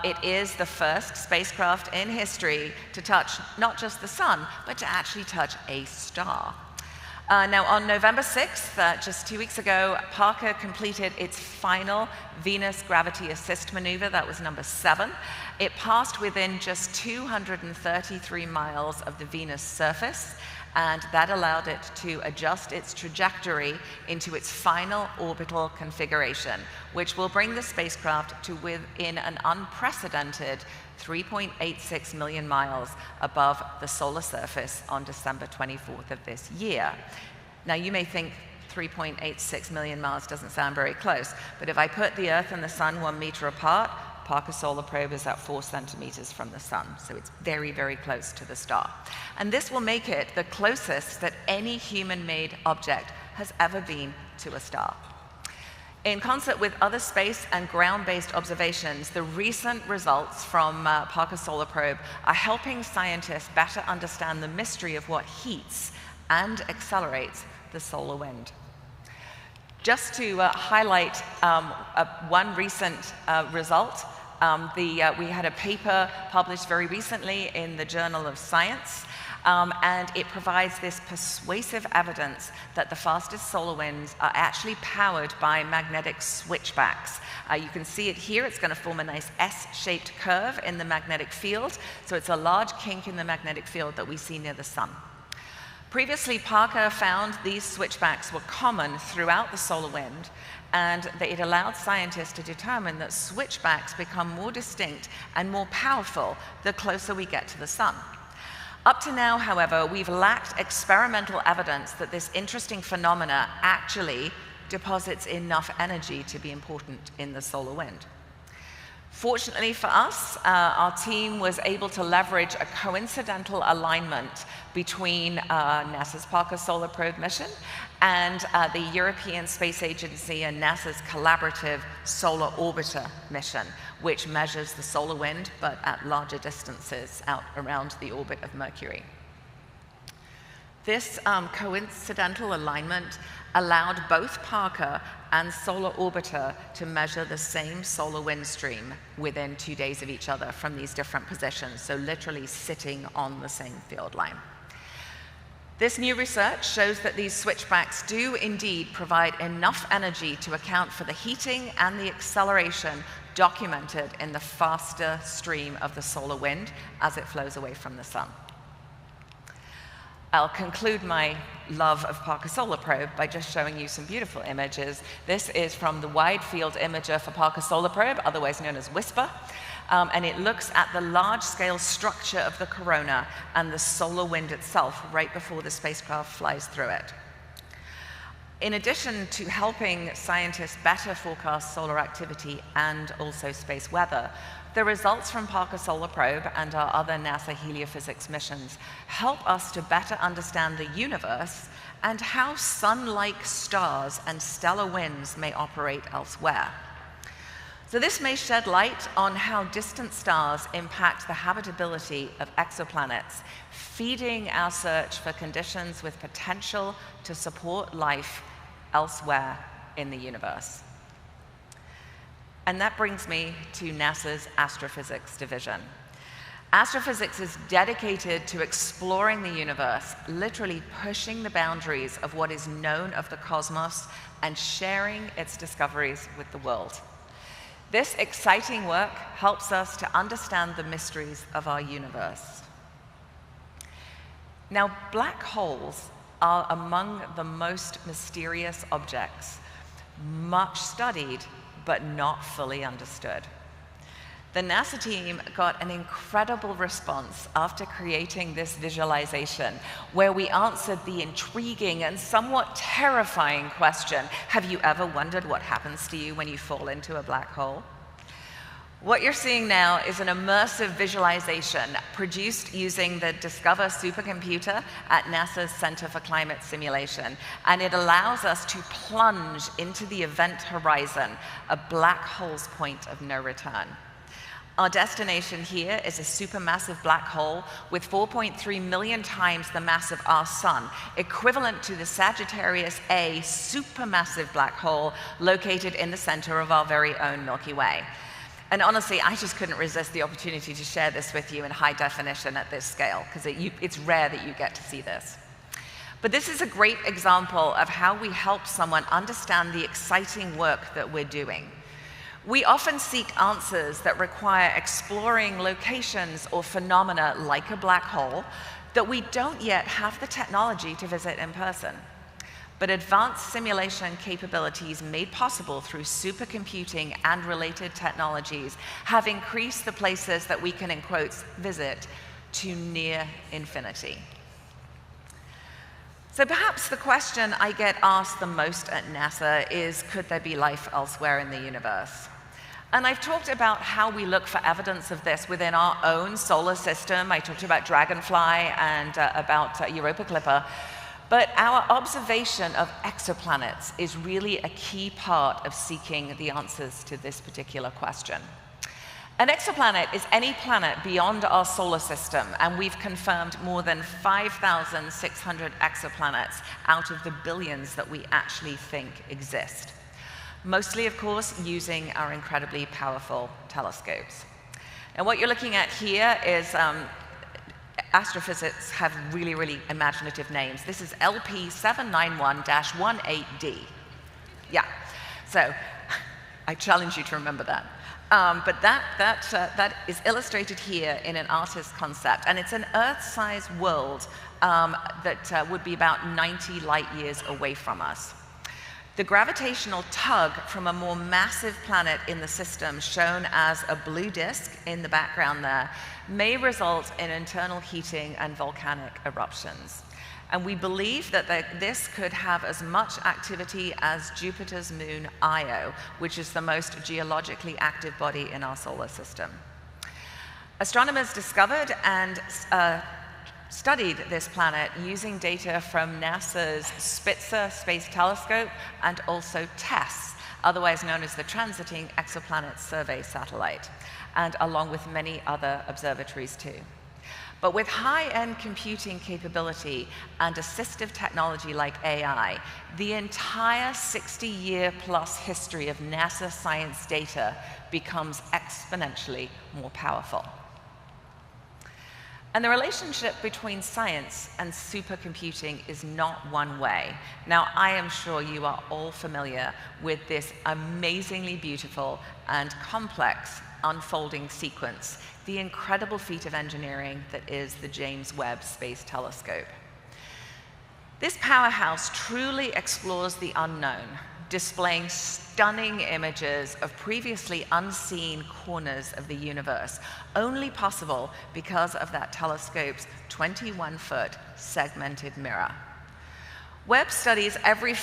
It is the first spacecraft in history to touch not just the sun, but to actually touch a star. Now, on November 6th, just 2 weeks ago, Parker completed its final Venus Gravity Assist Maneuver. That was number 7. It passed within just 233 miles of the Venus surface, and that allowed it to adjust its trajectory into its final orbital configuration, which will bring the spacecraft to within an unprecedented 3.86 million miles above the solar surface on December 24th of this year. Now, you may think 3.86 million miles doesn't sound very close, but if I put the Earth and the Sun 1 meter apart, Parker Solar Probe is at 4 centimeters from the sun, so it's very, very close to the star. And this will make it the closest that any human-made object has ever been to a star. In concert with other space and ground-based observations, the recent results from Parker Solar Probe are helping scientists better understand the mystery of what heats and accelerates the solar wind. Just to highlight one recent result, we had a paper published very recently in the Journal of Science, and it provides this persuasive evidence that the fastest solar winds are actually powered by magnetic switchbacks. You can see it here. It's going to form a nice S-shaped curve in the magnetic field, so it's a large kink in the magnetic field that we see near the sun. Previously, Parker found these switchbacks were common throughout the solar wind, and that it allowed scientists to determine that switchbacks become more distinct and more powerful the closer we get to the sun. Up to now, however, we've lacked experimental evidence that this interesting phenomena actually deposits enough energy to be important in the solar wind. Fortunately for us, our team was able to leverage a coincidental alignment between NASA's Parker Solar Probe mission and the European Space Agency and NASA's collaborative Solar Orbiter mission, which measures the solar wind, but at larger distances out around the orbit of Mercury. This coincidental alignment allowed both Parker and Solar Orbiter to measure the same solar wind stream within 2 days of each other from these different positions, so literally sitting on the same field line. This new research shows that these switchbacks do indeed provide enough energy to account for the heating and the acceleration documented in the faster stream of the solar wind as it flows away from the sun. I'll conclude my love of Parker Solar Probe by just showing you some beautiful images. This is from the Wide Field Imager for Parker Solar Probe, otherwise known as WISPR, and it looks at the large-scale structure of the corona and the solar wind itself right before the spacecraft flies through it. In addition to helping scientists better forecast solar activity and also space weather, the results from Parker Solar Probe and our other NASA heliophysics missions help us to better understand the universe and how sun-like stars and stellar winds may operate elsewhere. So this may shed light on how distant stars impact the habitability of exoplanets, feeding our search for conditions with potential to support life elsewhere in the universe. And that brings me to NASA's Astrophysics division. Astrophysics is dedicated to exploring the universe, literally pushing the boundaries of what is known of the cosmos and sharing its discoveries with the world. This exciting work helps us to understand the mysteries of our universe. Now, black holes are among the most mysterious objects, much studied but not fully understood. The NASA team got an incredible response after creating this visualization, where we answered the intriguing and somewhat terrifying question, have you ever wondered what happens to you when you fall into a black hole? What you're seeing now is an immersive visualization produced using the Discover supercomputer at NASA's Center for Climate Simulation, and it allows us to plunge into the event horizon, a black hole's point of no return. Our destination here is a supermassive black hole with 4.3 million times the mass of our sun, equivalent to the Sagittarius A supermassive black hole located in the center of our very own Milky Way. And honestly, I just couldn't resist the opportunity to share this with you in high definition at this scale, because it's rare that you get to see this. But this is a great example of how we help someone understand the exciting work that we're doing. We often seek answers that require exploring locations or phenomena like a black hole that we don't yet have the technology to visit in person. But advanced simulation capabilities made possible through supercomputing and related technologies have increased the places that we can, in quotes, visit to near infinity. So perhaps the question I get asked the most at NASA is, could there be life elsewhere in the universe? And I've talked about how we look for evidence of this within our own solar system. I talked about Dragonfly and about Europa Clipper. But our observation of exoplanets is really a key part of seeking the answers to this particular question. An exoplanet is any planet beyond our solar system, and we've confirmed more than 5,600 exoplanets out of the billions that we actually think exist. Mostly, of course, using our incredibly powerful telescopes. And what you're looking at here is astrophysics have really, really imaginative names. This is LP791-18D. Yeah, so I challenge you to remember that. But that is illustrated here in an artist's concept, and it's an Earth-sized world that would be about 90 light years away from us. The gravitational tug from a more massive planet in the system, shown as a blue disk in the background there, may result in internal heating and volcanic eruptions. And we believe that this could have as much activity as Jupiter's moon Io, which is the most geologically active body in our solar system. Astronomers discovered and studied this planet using data from NASA's Spitzer Space Telescope and also TESS, otherwise known as the Transiting Exoplanet Survey Satellite, and along with many other observatories too. But with high-end computing capability and assistive technology like AI, the entire 60-year-plus history of NASA science data becomes exponentially more powerful. And the relationship between science and supercomputing is not one way. Now, I am sure you are all familiar with this amazingly beautiful and complex unfolding sequence, the incredible feat of engineering that is the James Webb Space Telescope. This powerhouse truly explores the unknown, displaying stunning images of previously unseen corners of the universe, only possible because of that telescope's 21-foot segmented mirror. Webb studies every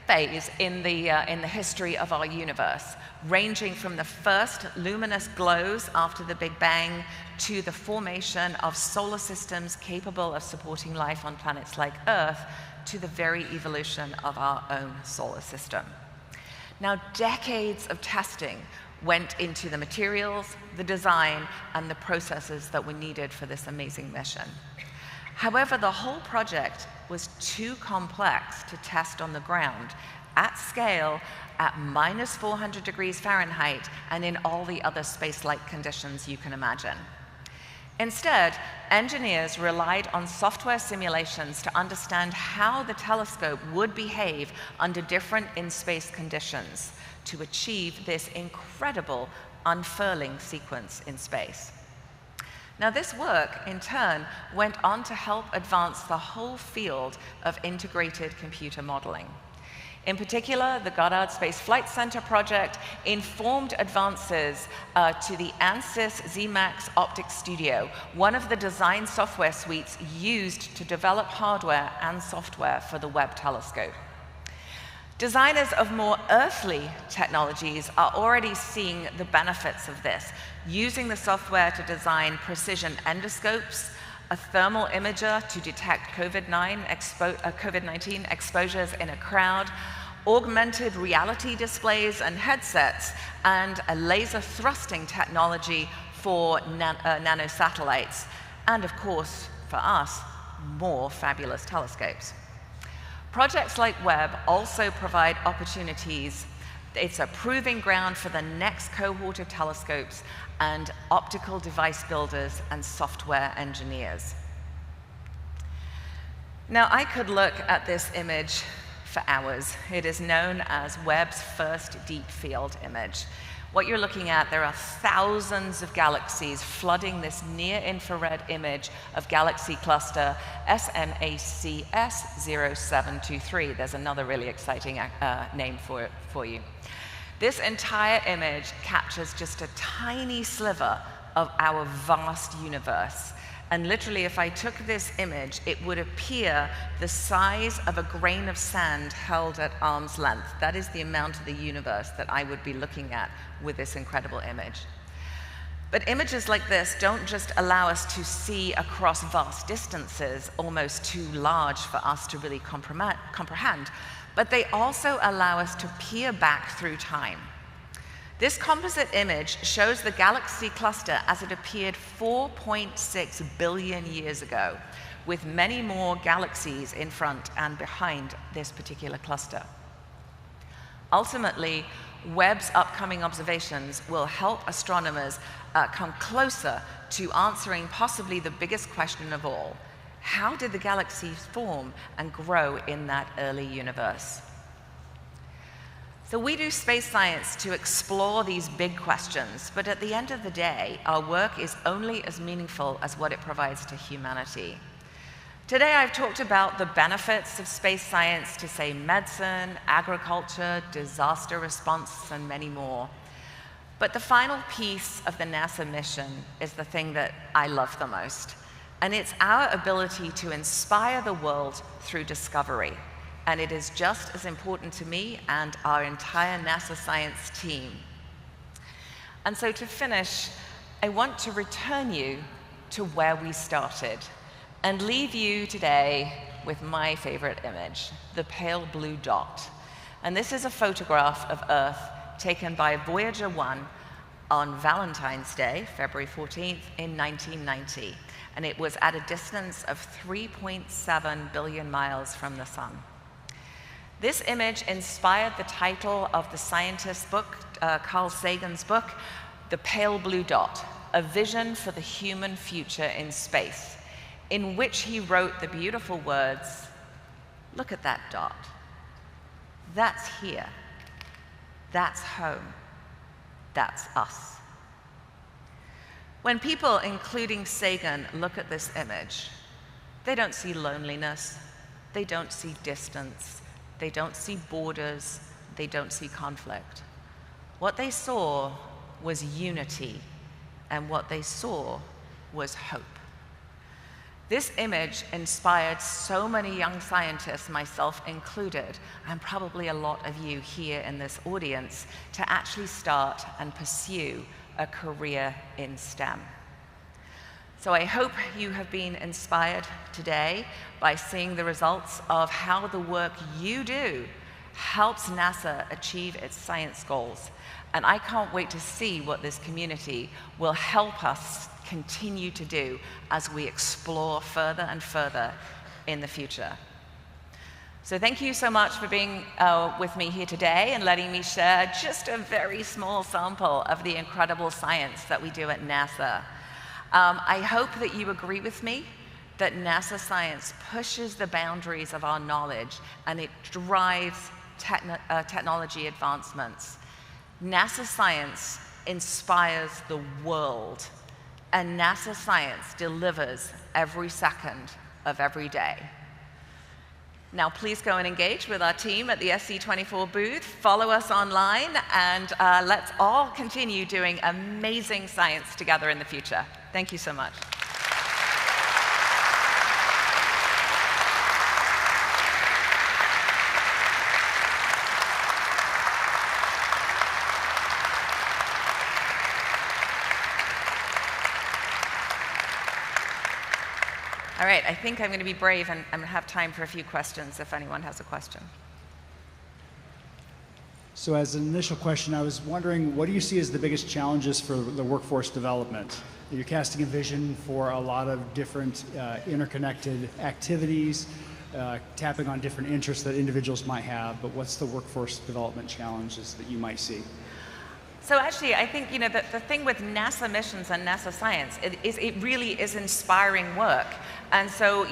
phase in the history of our universe, ranging from the first luminous glows after the Big Bang to the formation of solar systems capable of supporting life on planets like Earth, to the very evolution of our own solar system. Now, decades of testing went into the materials, the design, and the processes that were needed for this amazing mission. However, the whole project was too complex to test on the ground, at scale, at -400 degrees Fahrenheit, and in all the other space-like conditions you can imagine. Instead, engineers relied on software simulations to understand how the telescope would behave under different in-space conditions to achieve this incredible unfurling sequence in space. Now, this work, in turn, went on to help advance the whole field of integrated computer modeling. In particular, the Goddard Space Flight Center project informed advances to the ANSYS ZMAX Optics Studio, one of the design software suites used to develop hardware and software for the Webb telescope. Designers of more earthly technologies are already seeing the benefits of this, using the software to design precision endoscopes, a thermal imager to detect COVID-19 exposures in a crowd, augmented reality displays and headsets, and a laser thrusting technology for nanosatellites, and of course, for us, more fabulous telescopes. Projects like Webb also provide opportunities. It's a proving ground for the next cohort of telescopes and optical device builders and software engineers. Now, I could look at this image for hours. It is known as Webb's first deep field image. What you're looking at, there are thousands of galaxies flooding this near-infrared image of galaxy cluster SMACS0723. There's another really exciting name for it for you. This entire image captures just a tiny sliver of our vast universe. And literally, if I took this image, it would appear the size of a grain of sand held at arm's length. That is the amount of the universe that I would be looking at with this incredible image. But images like this don't just allow us to see across vast distances, almost too large for us to really comprehend, but they also allow us to peer back through time. This composite image shows the galaxy cluster as it appeared 4.6 billion years ago, with many more galaxies in front and behind this particular cluster. Ultimately, Webb's upcoming observations will help astronomers come closer to answering possibly the biggest question of all: how did the galaxies form and grow in that early universe? So we do space science to explore these big questions, but at the end of the day, our work is only as meaningful as what it provides to humanity. Today, I've talked about the benefits of space science to, say, medicine, agriculture, disaster response, and many more. But the final piece of the NASA mission is the thing that I love the most, and it's our ability to inspire the world through discovery. And it is just as important to me and our entire NASA science team. And so to finish, I want to return you to where we started and leave you today with my favorite image, the pale blue dot. And this is a photograph of Earth taken by Voyager 1 on Valentine's Day, February 14th, in 1990. And it was at a distance of 3.7 billion miles from the sun. This image inspired the title of the scientist's book, Carl Sagan's book, The Pale Blue Dot, A Vision for the Human Future in Space, in which he wrote the beautiful words, "Look at that dot. That's here. That's home. That's us." When people, including Sagan, look at this image, they don't see loneliness, they don't see distance, they don't see borders, they don't see conflict. What they saw was unity, and what they saw was hope. This image inspired so many young scientists, myself included, and probably a lot of you here in this audience, to actually start and pursue a career in STEM. So I hope you have been inspired today by seeing the results of how the work you do helps NASA achieve its science goals. And I can't wait to see what this community will help us continue to do as we explore further and further in the future. So thank you so much for being with me here today and letting me share just a very small sample of the incredible science that we do at NASA. I hope that you agree with me that NASA science pushes the boundaries of our knowledge and it drives technology advancements. NASA science inspires the world, and NASA science delivers every second of every day. Now, please go and engage with our team at the SC24 booth, follow us online, and let's all continue doing amazing science together in the future. Thank you so much. All right, I think I'm going to be brave and I'm going to have time for a few questions if anyone has a question. So as an initial question, I was wondering, what do you see as the biggest challenges for the workforce development? You're casting a vision for a lot of different interconnected activities, tapping on different interests that individuals might have, but what's the workforce development challenges that you might see? So actually, I think the thing with NASA missions and NASA science it really is inspiring work. And so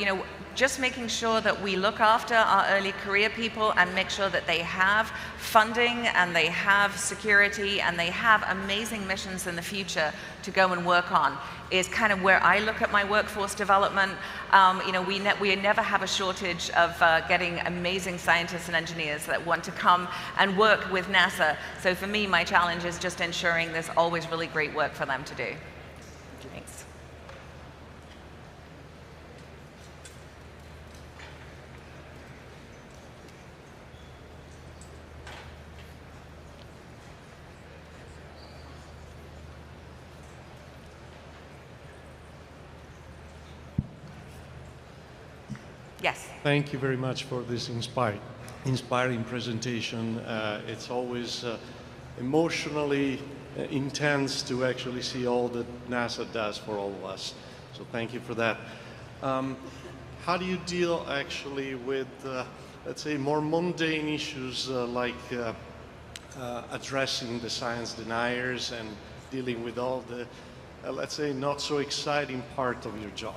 just making sure that we look after our early career people and make sure that they have funding and they have security and they have amazing missions in the future to go and work on is kind of where I look at my workforce development. We never have a shortage of getting amazing scientists and engineers that want to come and work with NASA. So for me, my challenge is just ensuring there's always really great work for them to do. Thanks. Yes. Thank you very much for this inspiring presentation. It's always emotionally intense to actually see all that NASA does for all of us. So thank you for that. How do you deal actually with, let's say, more mundane issues like addressing the science deniers and dealing with all the, let's say, not so exciting part of your job?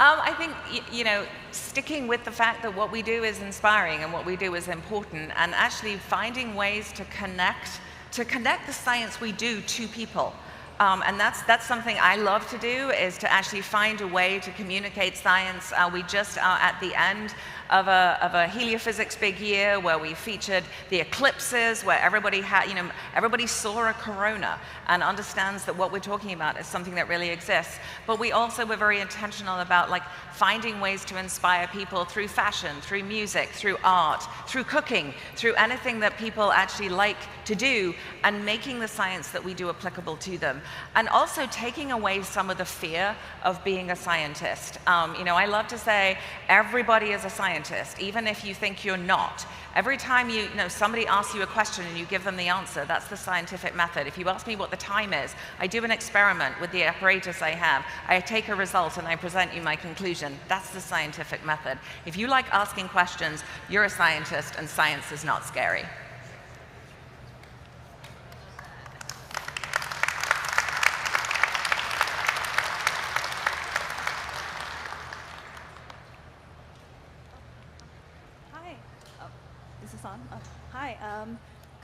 I think, sticking with the fact that what we do is inspiring and what we do is important, and actually finding ways to connect the science we do to people. And that's something I love to do, is to actually find a way to communicate science. We just are at the end of a heliophysics big year where we featured the eclipses, where everybody saw a corona and understands that what we're talking about is something that really exists. But we also were very intentional about finding ways to inspire people through fashion, through music, through art, through cooking, through anything that people actually like to do, and making the science that we do applicable to them. And also taking away some of the fear of being a scientist. I love to say everybody is a scientist. scientist, even if you think you're not. Every time somebody asks you a question and you give them the answer, that's the scientific method. If you ask me what the time is, I do an experiment with the apparatus I have. I take a result and I present you my conclusion. That's the scientific method. If you like asking questions, you're a scientist, and science is not scary. Hi,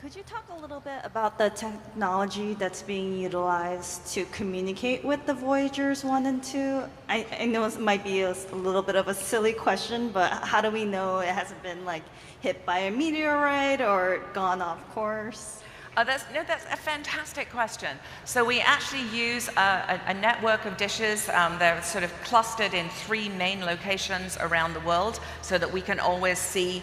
could you talk a little bit about the technology that's being utilized to communicate with the Voyagers 1 and 2? I know it might be a little bit of a silly question, but how do we know it hasn't been like hit by a meteorite or gone off course? That's a fantastic question. So we actually use a network of dishes. They're sort of clustered in 3 main locations around the world so that we can always see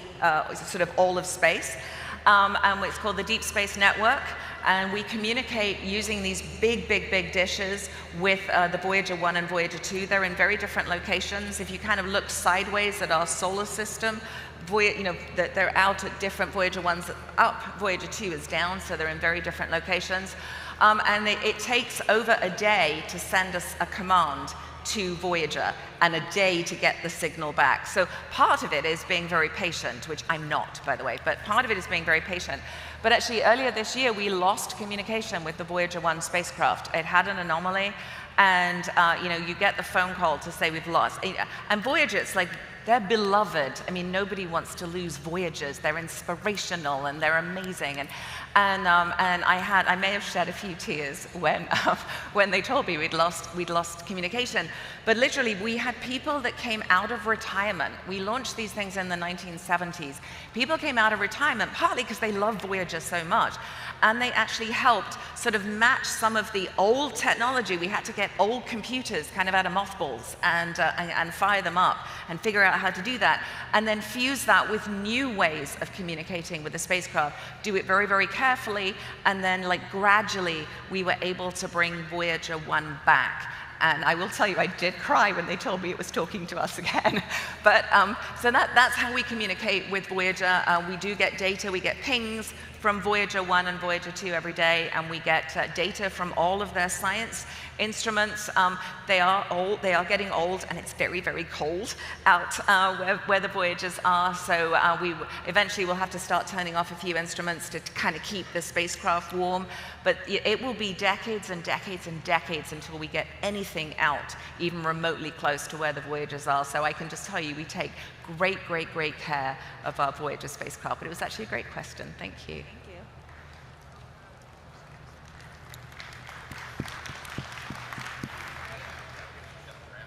sort of all of space. And it's called the Deep Space Network. And we communicate using these big dishes with the Voyager 1 and Voyager 2. They're in very different locations. If you kind of look sideways at our solar system, they're out at different. Voyager 1's up, Voyager 2 is down, so they're in very different locations. And it takes over a day to send us a command to Voyager and a day to get the signal back. So part of it is being very patient, which I'm not, by the way, but part of it is being very patient. But actually, earlier this year, we lost communication with the Voyager 1 spacecraft. It had an anomaly, and you get the phone call to say we've lost. And Voyager, it's like, they're beloved. I mean, nobody wants to lose Voyagers. They're inspirational and they're amazing. And I may have shed a few tears when they told me we'd lost communication. But literally, we had people that came out of retirement. We launched these things in the 1970s. People came out of retirement partly because they love Voyager so much, and they actually helped sort of match some of the old technology. We had to get old computers kind of out of mothballs and fire them up and figure out how to do that, and then fuse that with new ways of communicating with the spacecraft. Do it very, very carefully, and then like gradually we were able to bring Voyager 1 back. And I will tell you, I did cry when they told me it was talking to us again. But so that's how we communicate with Voyager. We do get data, we get pings from Voyager 1 and Voyager 2 every day, and we get data from all of their science instruments. They are getting old, and it's very, very cold out where the Voyagers are. So we eventually will have to start turning off a few instruments to kind of keep the spacecraft warm. But it will be decades and decades and decades until we get anything out, even remotely close to where the Voyagers are. So I can just tell you, we take great, great, great care of our Voyager spacecraft. But it was actually a great question. Thank you.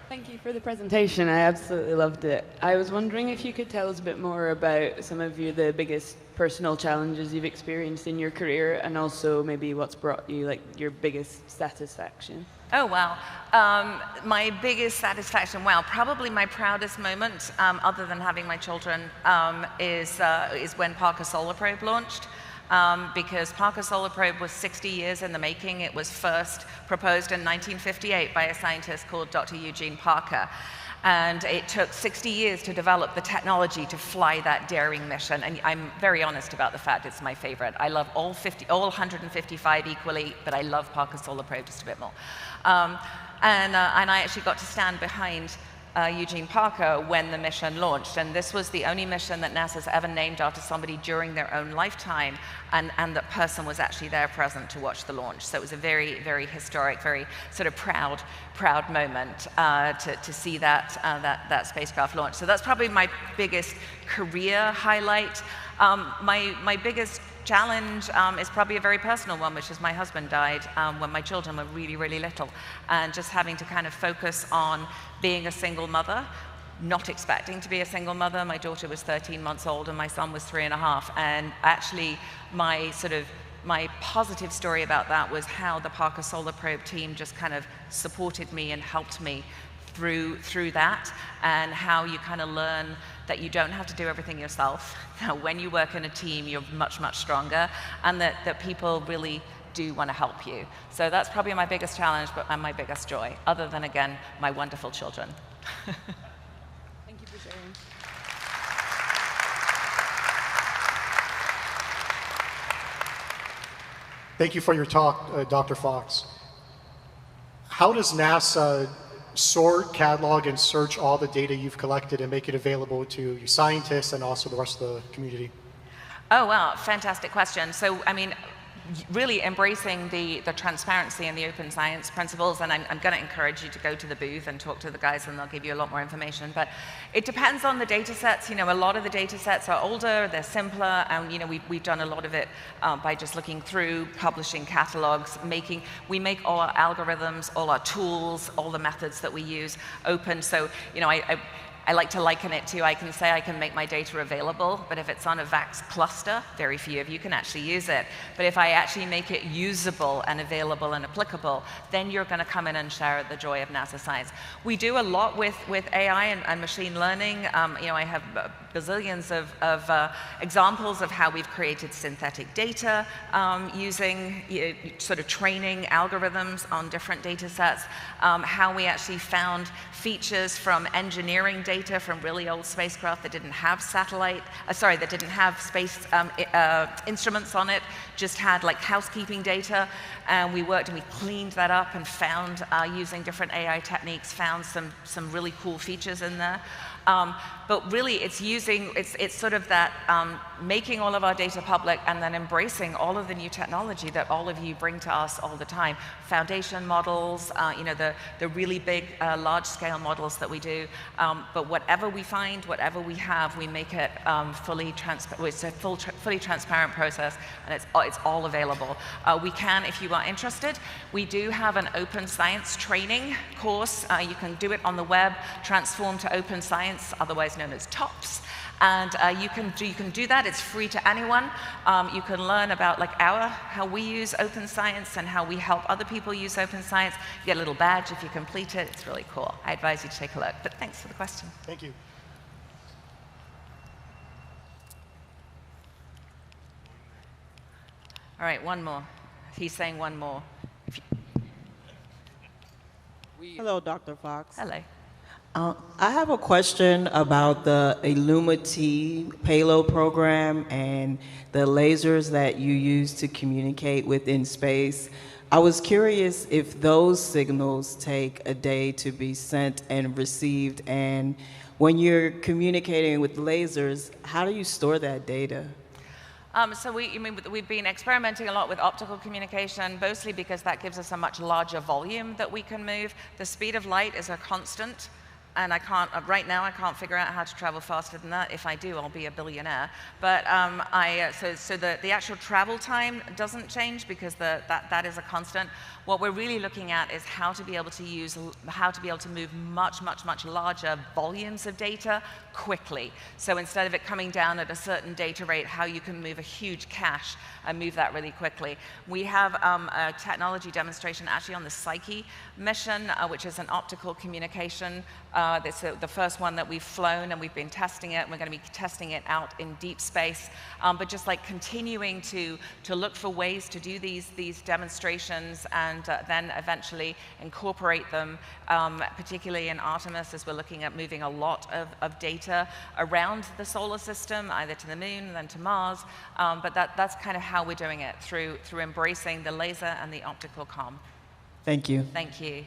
Thank you for the presentation. I absolutely loved it. I was wondering if you could tell us a bit more about some of the biggest personal challenges you've experienced in your career, and also maybe what's brought you like your biggest satisfaction. Oh, wow. My biggest satisfaction, wow, probably my proudest moment, other than having my children, is when Parker Solar Probe launched. Because Parker Solar Probe was 60 years in the making. It was first proposed in 1958 by a scientist called Dr. Eugene Parker. And it took 60 years to develop the technology to fly that daring mission. And I'm very honest about the fact it's my favorite. I love all 155 equally, but I love Parker Solar Probe just a bit more. And I actually got to stand behind Eugene Parker when the mission launched, and this was the only mission that NASA's ever named after somebody during their own lifetime, and that person was actually there present to watch the launch. So it was a very, very historic, very sort of proud moment to see that spacecraft launch. So that's probably my biggest career highlight. My biggest challenge is probably a very personal one, which is my husband died when my children were really, really little, and just having to kind of focus on being a single mother, not expecting to be a single mother. My daughter was 13 months old and my son was 3.5, and actually my positive story about that was how the Parker Solar Probe team just kind of supported me and helped me through that, and how you kind of learn that you don't have to do everything yourself. When you work in a team, you're much, much stronger, and that people really do want to help you. So that's probably my biggest challenge, and my biggest joy, other than, again, my wonderful children. Thank you for sharing. Thank you for your talk, Dr. Fox. How does NASA sort, catalog, and search all the data you've collected and make it available to scientists and also the rest of the community? Oh, wow, fantastic question. So, I mean, really embracing the transparency and the open science principles, and I'm going to encourage you to go to the booth and talk to the guys, and they'll give you a lot more information. But it depends on the data sets. You know, a lot of the data sets are older, they're simpler, and you know, we've done a lot of it by just looking through, publishing catalogs, we make all our algorithms, all our tools, all the methods that we use open. So, you know, I like to liken it to, I can say I can make my data available, but if it's on a VAX cluster, very few of you can actually use it. But if I actually make it usable and available and applicable, then you're going to come in and share the joy of NASA science. We do a lot with AI and machine learning. You know, I have bazillions of examples of how we've created synthetic data using sort of training algorithms on different data sets, how we actually found features from engineering data from really old spacecraft that didn't have that didn't have space instruments on it, just had like housekeeping data, and we worked and we cleaned that up and found, using different AI techniques, found some really cool features in there. But really, it's sort of that making all of our data public and then embracing all of the new technology that all of you bring to us all the time. Foundation models, you know, the really big, large-scale models that we do. But whatever we find, whatever we have, we make it fully transparent. It's a fully transparent process, and it's all available. We can, if you are interested, we do have an open science training course. You can do it on the web, Transform to Open Science, otherwise known as TOPS. And you can do that. It's free to anyone. You can learn about how we use open science and how we help other people use open science. You get a little badge if you complete it. It's really cool. I advise you to take a look. But thanks for the question. Thank you. All right, one more. He's saying one more. Hello, Dr. Fox. Hello. I have a question about the Illumity payload program and the lasers that you use to communicate within space. I was curious if those signals take a day to be sent and received, and when you're communicating with lasers, how do you store that data? So we've been experimenting a lot with optical communication, mostly because that gives us a much larger volume that we can move. The speed of light is a constant. And right now I can't figure out how to travel faster than that. If I do, I'll be a billionaire. But so the actual travel time doesn't change because that is a constant. What we're really looking at is how to be able to move much larger volumes of data quickly. So instead of it coming down at a certain data rate, how you can move a huge cache and move that really quickly. We have a technology demonstration actually on the Psyche mission, which is an optical communication. It's the first one that we've flown, and we've been testing it. We're going to be testing it out in deep space, but just like continuing to look for ways to do these demonstrations and then eventually incorporate them, particularly in Artemis, as we're looking at moving a lot of data around the solar system, either to the moon and then to Mars. But that's kind of how we're doing it, through embracing the laser and the optical comm. Thank you. Thank you.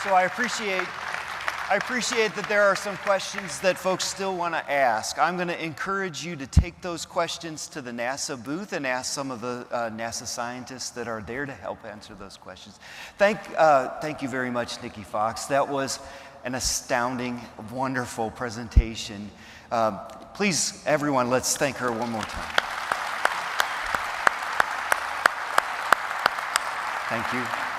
So I appreciate that there are some questions that folks still want to ask. I'm going to encourage you to take those questions to the NASA booth and ask some of the NASA scientists that are there to help answer those questions. Thank you very much, Nicky Fox. That was an astounding, wonderful presentation. Please, everyone, let's thank her one more time. Thank you.